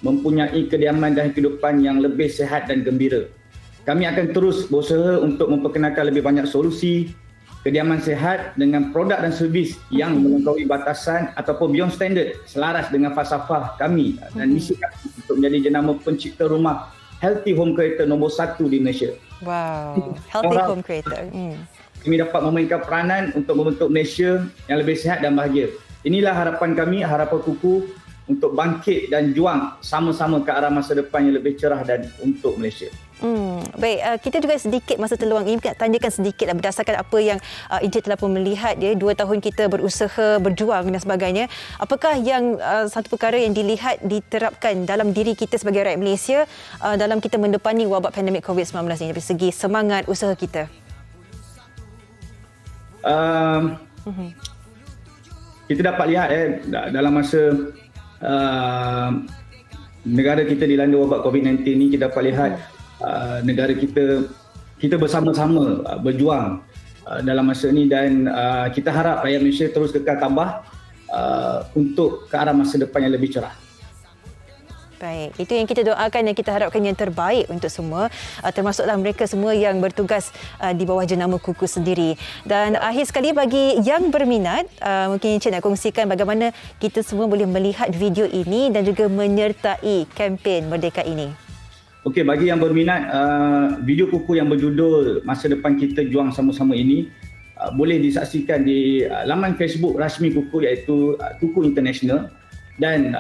mempunyai kediaman dan kehidupan yang lebih sihat dan gembira. Kami akan terus berusaha untuk memperkenalkan lebih banyak solusi kediaman sihat dengan produk dan servis yang melampaui batasan ataupun beyond standard, selaras dengan falsafah kami dan misi kami untuk menjadi jenama pencipta rumah Healthy Home Creator nombor 1 di Malaysia. Wow, Healthy Home Creator. Kami dapat memainkan peranan untuk membentuk Malaysia yang lebih sihat dan bahagia. Inilah harapan kami, harapan Kuku untuk bangkit dan juang sama-sama ke arah masa depan yang lebih cerah dan untuk Malaysia. Baik, kita juga sedikit masa terluang ini nak tanyakan sedikit berdasarkan apa yang Encik telah pun melihat 2 tahun kita berusaha berjuang dan sebagainya. Apakah yang satu perkara yang dilihat diterapkan dalam diri kita sebagai rakyat Malaysia dalam kita mendepani wabak pandemik COVID-19 ini dari segi semangat usaha kita? kita dapat lihat dalam masa negara kita dilanda wabak COVID-19 ni, kita dapat lihat negara kita bersama-sama berjuang dalam masa ni, dan kita harap rakyat Malaysia terus kekal tabah untuk ke arah masa depan yang lebih cerah. Baik, itu yang kita doakan dan kita harapkan yang terbaik untuk semua, termasuklah mereka semua yang bertugas di bawah jenama KUKU sendiri. Dan akhir sekali, bagi yang berminat, mungkin Encik nak kongsikan bagaimana kita semua boleh melihat video ini dan juga menyertai kempen Merdeka ini. Okey, bagi yang berminat, video KUKU yang berjudul Masa Depan Kita Juang Sama-Sama ini boleh disaksikan di laman Facebook rasmi KUKU, iaitu KUKU International. Dan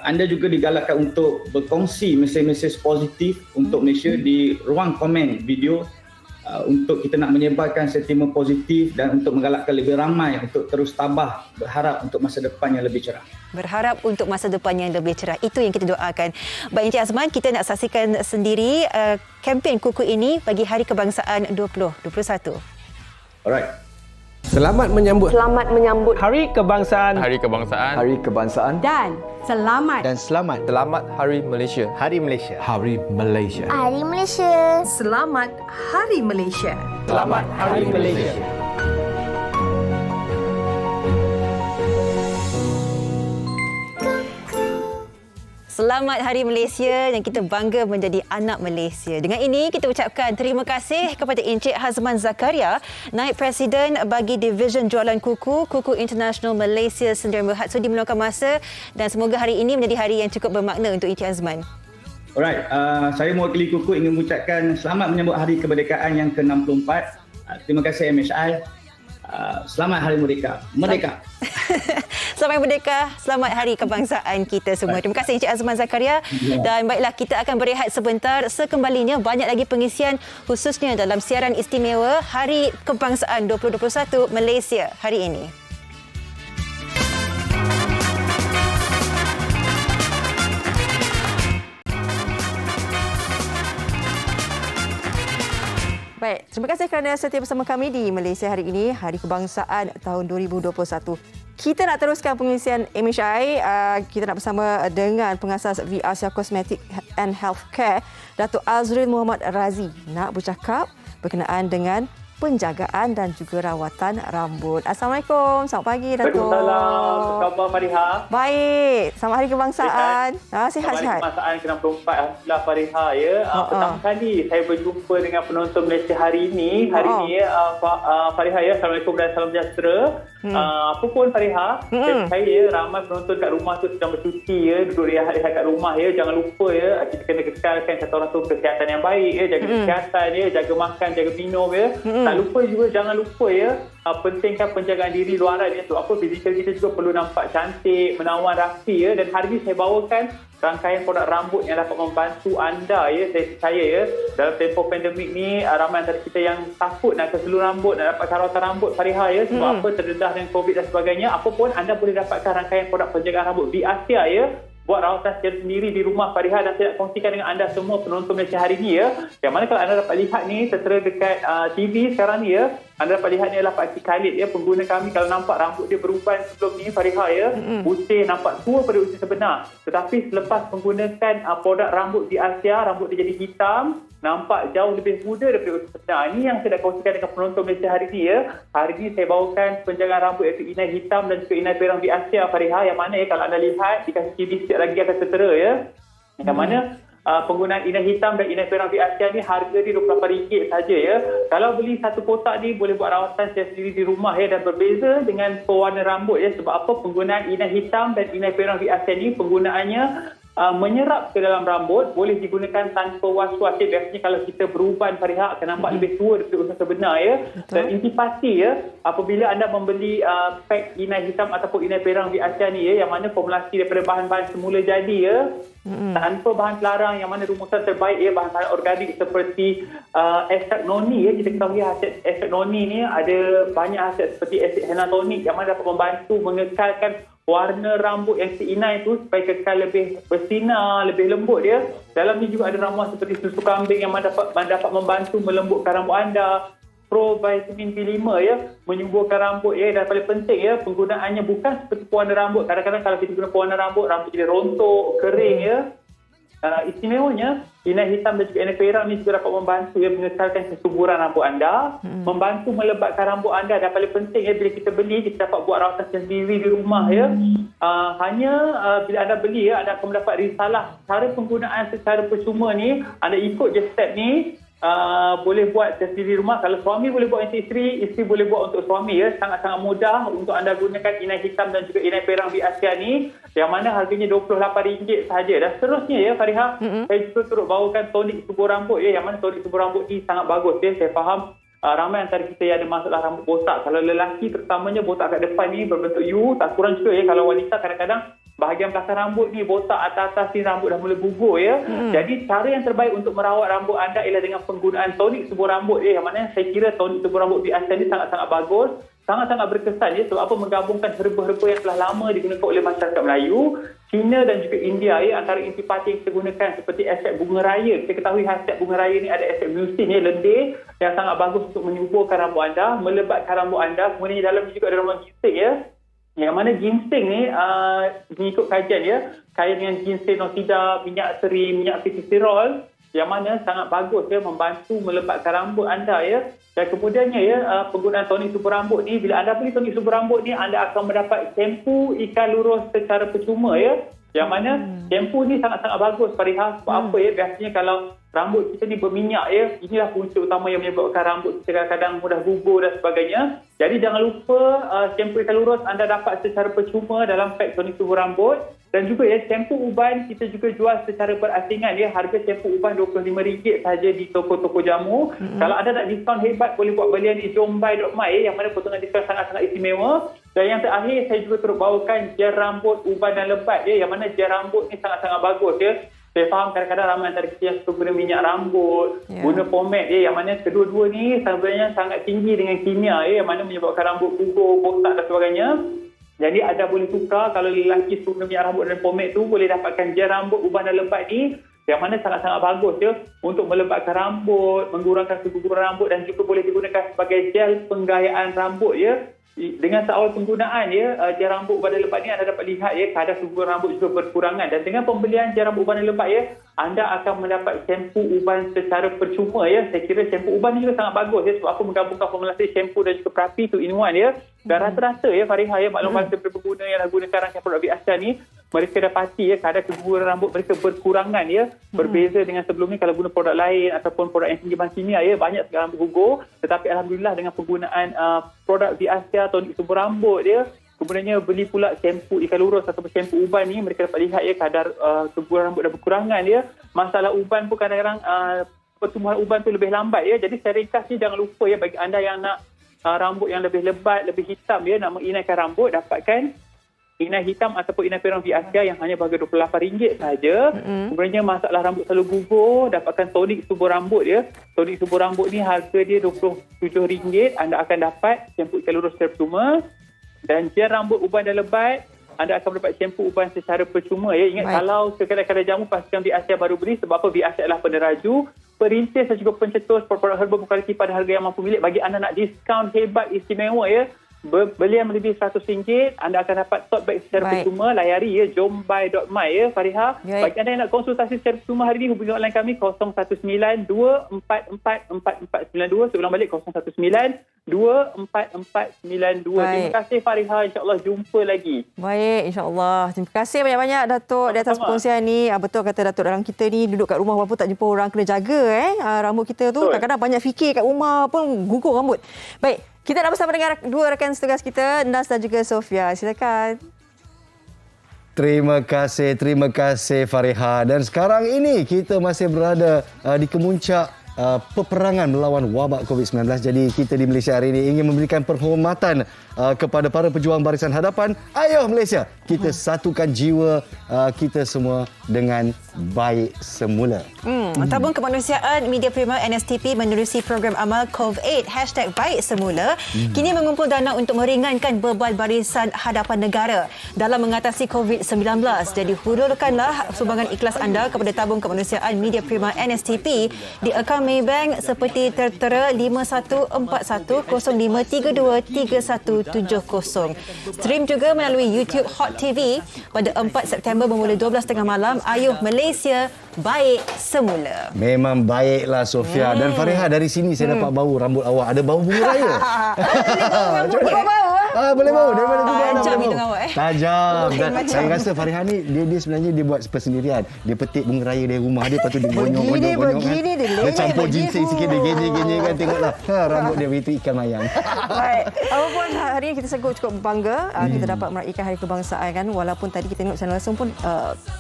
anda juga digalakkan untuk berkongsi mesej-mesej positif untuk Malaysia di ruang komen video, untuk kita nak menyebarkan sentimen positif dan untuk menggalakkan lebih ramai untuk terus tabah, berharap untuk masa depan yang lebih cerah. Berharap untuk masa depan yang lebih cerah. Itu yang kita doakan. Baik Encik Azman, kita nak saksikan sendiri kempen KUKU ini bagi Hari Kebangsaan 2021. Alright. Selamat menyambut Hari Kebangsaan. Hari Kebangsaan. Hari Kebangsaan. Dan selamat Selamat Hari Malaysia. Hari Malaysia. Hari Malaysia. Hari Malaysia. Selamat Hari Malaysia. Selamat Hari Malaysia. Selamat Hari Malaysia dan kita bangga menjadi anak Malaysia. Dengan ini kita ucapkan terima kasih kepada Encik Hazman Zakaria, Naib Presiden bagi Division Jualan KUKU International Malaysia sendiri berhad sudi meluangkan masa, dan semoga hari ini menjadi hari yang cukup bermakna untuk Encik Hazman. Alright, saya mewakili KUKU ingin mengucapkan selamat menyambut Hari Kemerdekaan yang ke-64. Terima kasih MHI. Selamat Hari Merdeka. Merdeka. Selamat Merdeka, selamat Hari Kebangsaan kita semua. Terima kasih Encik Azman Zakaria. Dan baiklah, kita akan berehat sebentar. Sekembalinya banyak lagi pengisian khususnya dalam siaran istimewa Hari Kebangsaan 2021 Malaysia hari ini. Baik, terima kasih kerana setia bersama kami di Malaysia hari ini, Hari Kebangsaan tahun 2021. Kita nak teruskan pengisian MHI. Kita nak bersama dengan pengasas VRCA Cosmetic and Healthcare, Datuk Azril Muhammad Razi, nak bercakap berkenaan dengan penjagaan dan juga rawatan rambut. Assalamualaikum. Selamat pagi, Datuk. Waalaikumsalam. Apa khabar, Fariha? Baik. Selamat Hari Kebangsaan. Sihat. Hari Kebangsaan ke-64. Alhamdulillah, Fariha. Pertama kali saya berjumpa dengan penonton Malaysia hari ini. Fariha, Assalamualaikum dan salam sejahtera. Apa pun, Fariha, saya percaya ramai penonton kat rumah tu sedang bercuti, duduk rehat kat rumah. Jangan lupa, kita kena kekalkan kata orang tu kesihatan yang baik. Jaga kesihatan, jaga makan, jaga minum. Tak lupa juga, jangan lupa pentingkan penjagaan diri luaran. Sebab apa, fizikal kita juga perlu nampak cantik, menawan, rapi. Dan hari ini saya bawakan rangkaian produk rambut yang dapat membantu anda. Saya percaya dalam tempoh pandemik ni, ramai antara kita yang takut nak ke salon rambut, nak dapat rawatan rambut, Fariha. Sebab apa, terdedah dengan COVID dan sebagainya. Apa pun, anda boleh dapatkan rangkaian produk penjagaan rambut VRCA buat rawatan secara sendiri di rumah, Fariha. Dan saya nak kongsikan dengan anda semua penonton Malaysia hari ini. Yang mana kalau anda dapat lihat ni, tertera dekat TV sekarang ni, anda dapat lihat ni adalah Pak Cik Khalid, pengguna kami. Kalau nampak rambut dia beruban sebelum ni, Fariha, putih, nampak tua pada usia sebenar. Tetapi selepas menggunakan produk rambut VRCA, rambut dia jadi hitam, nampak jauh lebih muda daripada usia sebenar. Ini yang saya nak kongsikan dengan penonton Malaysia hari ini. Hari ini saya bawakan penjagaan rambut iaitu inai hitam dan juga inai perang VRCA, Fariha. Yang mana kalau anda lihat, dikasih TV sikit lagi akan tertera. Yang mana penggunaan inai hitam dan inai perang VRCA ni harga dia RM28 saja. Kalau beli satu kotak ni boleh buat rawatan secara sendiri di rumah dan berbeza dengan pewarna rambut. Sebab apa, penggunaan inai hitam dan inai perang VRCA ni penggunaannya menyerap ke dalam rambut, boleh digunakan tanpa was-was. Biasanya kalau kita beruban, Fariha, akan nampak lebih tua daripada usia sebenar. Dan intipati apabila anda membeli pack inai hitam ataupun inai perang VRCA ni, yang mana formulasi daripada bahan-bahan semula jadi, tanpa bahan pelarang, yang mana rumusan terbaik bahan-bahan organik seperti ekstrak noni. Kita ketahui ekstrak noni ni ada banyak hasil seperti asid henatonik yang mana dapat membantu mengekalkan warna rambut yang si inai tu supaya kekal lebih bersinar, lebih lembut dia. Dalam ni juga ada ramuan seperti susu kambing yang dapat membantu melembutkan rambut anda. provitamin B5 ya, menyuburkan rambut ya, dan paling penting ya, penggunaannya bukan seperti pewarna rambut. Kadang-kadang kalau kita guna pewarna rambut jadi rontok, kering ya. Istimewanya inai hitam dan juga inai perang ni juga dapat membantu ya, mengekalkan kesuburan rambut anda, membantu melebatkan rambut anda, dan paling penting ya, bila kita beli kita dapat buat rawatan sendiri di rumah ya. Hanya bila anda beli ya, anda akan mendapat risalah cara penggunaan secara percuma ni. Anda ikut je step ni, boleh buat sendiri di rumah. Kalau suami boleh buat untuk isteri boleh buat untuk suami ya. Sangat-sangat mudah untuk anda gunakan inai hitam dan juga inai perang di Asia ni, yang mana harganya RM28 sahaja. Dan seterusnya ya Fariha, saya juga turut bawakan tonik subur rambut ya, yang mana tonik subur rambut ni sangat bagus ya. Saya faham ramai antara kita yang ada masalah rambut botak. Kalau lelaki terutamanya botak kat depan ni berbentuk U, tak kurang juga ya. Kalau wanita kadang-kadang bahagian belakang rambut ni botak, atas-atas ni rambut dah mula gugur ya. Jadi cara yang terbaik untuk merawat rambut anda ialah dengan penggunaan tonik subur rambut ya, yang mana saya kira tonik subur rambut BASIA ni sangat-sangat bagus, sangat-sangat berkesan ya. Sebab apa? Menggabungkan herba-herba yang telah lama digunakan oleh masyarakat Melayu, China dan juga India ya. Antara intipati yang kita gunakan seperti eksek bunga raya. Kita ketahui eksek bunga raya ni ada eksek musin ya, lendir, yang sangat bagus untuk menyuburkan rambut anda, melebatkan rambut anda. Kemudian di dalam juga ada ramuan ginseng ya, yang mana ginseng ni mengikut kajian ya, kaya dengan ginseng nosida, minyak seri, minyak fitisirol, yang mana sangat bagus ya, membantu melebatkan rambut anda ya. Dan kemudiannya ya, penggunaan tonik subur rambut ni, bila anda beli tonik subur rambut ni, anda akan mendapat shampoo ikan lurus secara percuma ya, yang mana shampoo ni sangat-sangat bagus Fariha. Sebab apa ya, biasanya kalau rambut kita ni berminyak ya, inilah punca utama yang menyebabkan rambut kita kadang-kadang mudah gugur dan sebagainya. Jadi jangan lupa shampoo ikan lurus anda dapat secara percuma dalam pack tonik subur rambut. Dan juga ya, shampoo uban kita juga jual secara berasingan ya. Harga shampoo uban RM25 sahaja di toko-toko jamu. Kalau anda nak diskaun hebat, boleh buat belian di jombai.my ya, yang mana potongan diskaun sangat-sangat istimewa. Dan yang terakhir, saya juga turut bawakan gel rambut uban dan lebat ya, yang mana gel rambut ni sangat-sangat bagus ya. Saya faham kadang-kadang ramai antara kita yang suka guna minyak rambut, guna pomade ya, yang mana kedua-dua ni sebenarnya sangat tinggi dengan kimia ya, yang mana menyebabkan rambut gugur, botak dan sebagainya. Jadi anda boleh tukar, kalau lelaki suka minyak rambut dan pomade tu, boleh dapatkan gel rambut uban dan lebat ni, yang mana sangat-sangat bagus ya, untuk melebatkan rambut, mengurangkan keguguran rambut, dan juga boleh digunakan sebagai gel penggayaan rambut ya. Dengan seawal penggunaan ya, gel rambut uban dan lebat ni, anda dapat lihat ya, kadar keguguran rambut juga berkurangan. Dan dengan pembelian gel rambut uban dan lebat ya, anda akan mendapat shampoo uban secara percuma ya. Saya kira shampoo uban ni juga sangat bagus ya, sebab apa? Menggabungkan formulasi shampoo dan juga perapi tu in one ya. Dan rata-rata ya Fariha ya, maklum daripada pengguna yang dah gunakan rangkaian produk BASIA ni, mereka dapati ya, kadar keguguran rambut mereka berkurangan ya. Berbeza dengan sebelum ni, kalau guna produk lain ataupun produk yang tinggi bahan kimia ya, banyak sekali rambut gugur. Tetapi alhamdulillah dengan penggunaan produk BASIA tonik subur rambut ya, kemudiannya beli pula shampoo ikan lurus ataupun shampoo uban ni, mereka dapat lihat ya, kadar keguguran rambut dah berkurangan ya. Masalah uban pun kadang-kadang pertumbuhan uban tu lebih lambat ya. Jadi secara ringkas ni, jangan lupa ya, bagi anda yang nak rambut yang lebih lebat, lebih hitam ya, nak menginaikan rambut, dapatkan inai hitam ataupun inai perang BASIA yang hanya berharga RM28 sahaja. Kemudiannya masalah rambut selalu gugur, dapatkan tonik subur rambut ya. Tonik subur rambut ni harga dia RM27. Anda akan dapat shampoo ikan lurus secara percuma, dan gel rambut uban dan lebat anda akan mendapat shampoo uban secara percuma ya. Ingat, kalau ke kedai-kedai jamu, pastikan BASIA baru beli, sebab apa? BASIA adalah peneraju, perintis dan juga pencetus produk herba berkualiti pada harga yang mampu milik. Bagi anda nak diskaun hebat istimewa ya, belian melebihi RM100, anda akan dapat tote bag secara percuma. Layari ya, jombai.my ya Fariha. Bagi anda yang nak konsultasi secara percuma hari ini, hubungi online kami 0192444492. Saya ulang balik, 0192444492. Terima kasih Fariha, insyaAllah jumpa lagi. Baik, insyaAllah. Terima kasih banyak-banyak Datuk di atas perkongsian ni. Betul kata Datuk, dalam kita ni duduk kat rumah walaupun tak jumpa orang, kena jaga rambut kita tu. Kadang-kadang banyak fikir kat rumah pun gugur rambut. Baik, kita nak bersama dengan dua rakan setugas kita, Nas dan juga Sofia. Silakan. Terima kasih Fariha. Dan sekarang ini kita masih berada di kemuncak peperangan melawan wabak COVID-19. Jadi kita di Malaysia hari ini ingin memberikan penghormatan kepada para pejuang barisan hadapan. Ayo Malaysia, kita satukan jiwa kita semua dengan baik semula. Tabung Kemanusiaan Media Prima NSTP menerusi program amal COV8 #baik semula kini mengumpul dana untuk meringankan beban barisan hadapan negara dalam mengatasi COVID-19. Jadi hulurkanlah sumbangan ikhlas anda kepada Tabung Kemanusiaan Media Prima NSTP di akaun Maybank seperti tertera 514105323170. Stream juga melalui YouTube Hot TV pada 4 September bermula 12.30 malam. Ayuh Malaysia baik semula. Memang baiklah Sofia. Dan Fariha, dari sini saya dapat bau rambut awak. Ada bau bunga raya. Boleh bau. Daripada tu tajam hidung awak tajam. Dan saya rasa Fariha ni dia sebenarnya dia buat persendirian. Dia petik bunga raya dari rumah dia, lepas tu dia gonyong kan. Dia campur ginseng sikit, dia genye kan, tengoklah. Rambut dia begitu ikan mayang. Baik. Apapun hari ini kita sanggup cukup bangga kita dapat meraihkan Hari Kebangsaan kan, walaupun tadi kita tengok channel langsung pun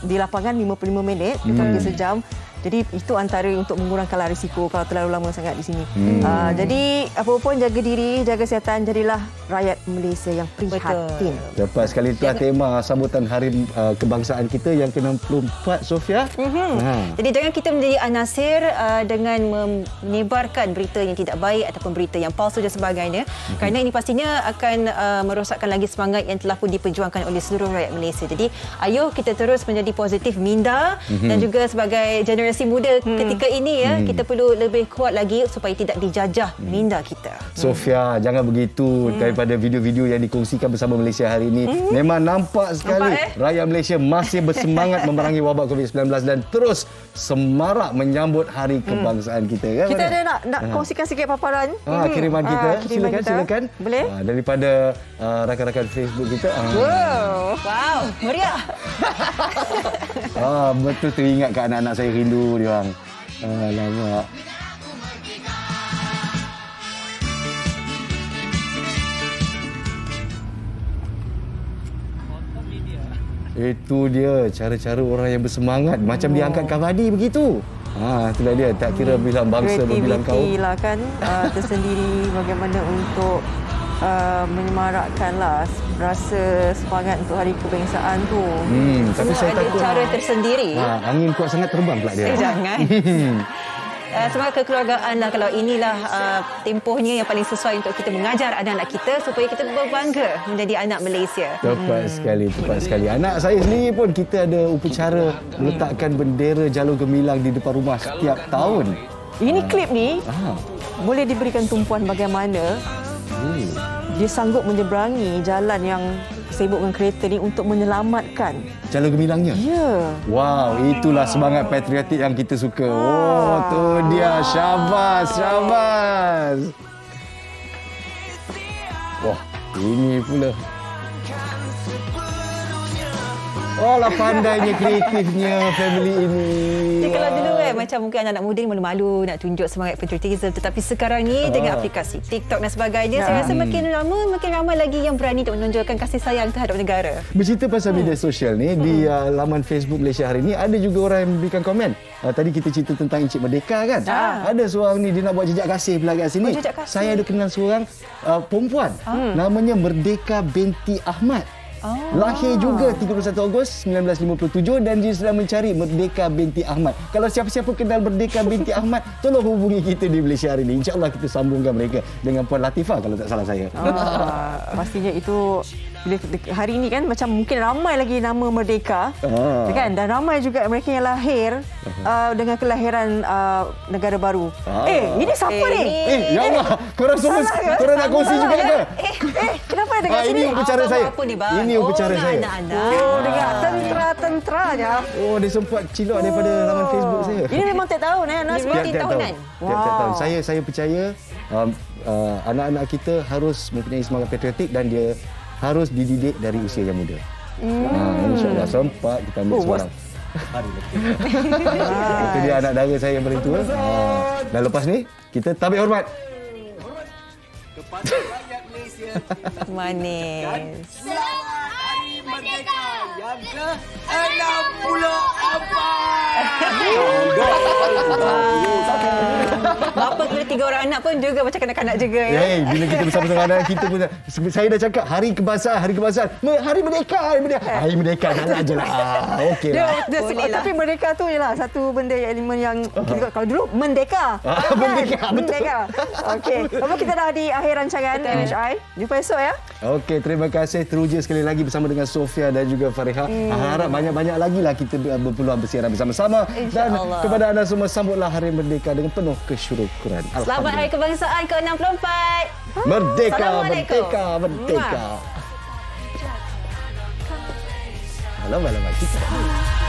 di lapangan 55 minit, kita hampir sejam. Jadi itu antara untuk mengurangkan risiko kalau terlalu lama sangat di sini. Jadi apa-apa pun jaga diri, jaga kesihatan, jadilah rakyat Malaysia yang prihatin. Lepas sekali itulah tema sambutan Hari Kebangsaan kita yang ke-64, Sofia. Jadi jangan kita menjadi anasir dengan menyebarkan berita yang tidak baik ataupun berita yang palsu dan sebagainya. Kerana ini pastinya akan merosakkan lagi semangat yang telah pun diperjuangkan oleh seluruh rakyat Malaysia. Jadi ayo kita terus menjadi positif minda dan juga sebagai generasi muda ketika ini kita perlu lebih kuat lagi supaya tidak dijajah minda kita. Sofia, jangan begitu. Daripada video-video yang dikongsikan bersama Malaysia hari ini, memang nampak sekali rakyat Malaysia masih bersemangat memerangi wabak COVID-19 dan terus semarak menyambut Hari Kebangsaan kita. Kan? Kita ada nak kongsikan sikit paparan kiriman kita. Silakan. Boleh? Daripada rakan-rakan Facebook kita. Wow, meriah. Betul, teringat kat anak-anak saya, rindu dia orang. Alamak. Itu dia cara-cara orang yang bersemangat, macam dia angkat kabadi begitu. Itulah dia, tak kira bilang bangsa berbilang kaum. Kreativiti lah kan, tersendiri bagaimana untuk menyemarakkanlah rasa semangat untuk Hari Kebangsaan tu. Tapi saya ada takut cara tersendiri. Angin kuat sangat terbang pula dia. Jangan. Semangat kekeluargaan lah, kalau inilah tempohnya yang paling sesuai untuk kita mengajar anak-anak kita supaya kita berbangga menjadi anak Malaysia. Tepat sekali. Anak saya sendiri pun kita ada upacara meletakkan bendera Jalur Gemilang di depan rumah setiap tahun. Ini klip ni boleh diberikan tumpuan bagaimana dia sanggup menyeberangi jalan yang sibuk dengan kereta ni untuk menyelamatkan Jalur Gemilangnya. Ya. Wow, itulah semangat patriotik yang kita suka. Tu dia. Syabas. Wah, ini pula. Lah pandainya, kreatifnya family ini. Jadi kalau dulu macam mungkin anak-anak muda ni malu-malu nak tunjuk semangat patriotism, tetapi sekarang ni dengan aplikasi TikTok dan sebagainya, saya rasa makin lama makin ramai lagi yang berani untuk menunjukkan kasih sayang terhadap negara. Bercerita pasal media sosial ni, di laman Facebook Malaysia hari ni ada juga orang yang memberikan komen. Tadi kita cerita tentang Encik Merdeka kan. Ada seorang ni dia nak buat jejak kasih pula kat sini. Saya ada kenal seorang perempuan namanya Merdeka binti Ahmad. Lahir juga 31 Ogos 1957 dan dia sedang mencari Merdeka binti Ahmad. Kalau siapa-siapa kenal Merdeka binti Ahmad, tolong hubungi kita di Malaysia hari ini. InsyaAllah kita sambungkan mereka dengan Puan Latifah kalau tak salah saya. Pastinya itu hari ini kan macam mungkin ramai lagi nama Merdeka kan, dan ramai juga mereka yang lahir dengan kelahiran negara baru. Ini siapa ni? Ya Allah, korang semua korang nak kongsi juga ke? Kenapa dekat sini? Ini upacara saya. Apa ni, Bang? Ini upacara saya. Dengar tentera-tenteranya. Dia sempat cilok daripada laman Facebook saya. Ini memang tiap tahun Nas. Tiap tahunan. Tiap tahun. Saya percaya anak-anak kita harus mempunyai semangat patriotik dan dia harus dididik dari usia yang muda. InsyaAllah sempat kita ambil seorang. Itu dia anak dara saya yang paling tua. Dan lepas ni kita tabik hormat. Kepada rakyat Malaysia. Manis. Selamat Hari Merdeka yang ke-64. Bapa kepada 3 orang anak pun juga macam kanak-kanak juga ya. Bila kita bersama-sama anak kita pun saya dah cakap Hari Kebangsaan, Hari Merdeka. Hari Merdeka jalan je lah. Okeylah. Tapi Merdeka tu ialah satu benda elemen yang kita kalau dulu Merdeka. Merdeka. Okey. Lepas kita dah di akhir rancangan MHI. Jumpa esok ya. Okey, terima kasih teruja sekali lagi bersama dengan Sof Sofia dan juga Fariha. Harap banyak-banyak lagi lah kita berpeluang bersiaran bersama-sama. Dan kepada anda semua, sambutlah Hari Merdeka dengan penuh kesyukuran. Selamat Hari Kebangsaan ke-64. Merdeka, merdeka, merdeka. Alamak, kita.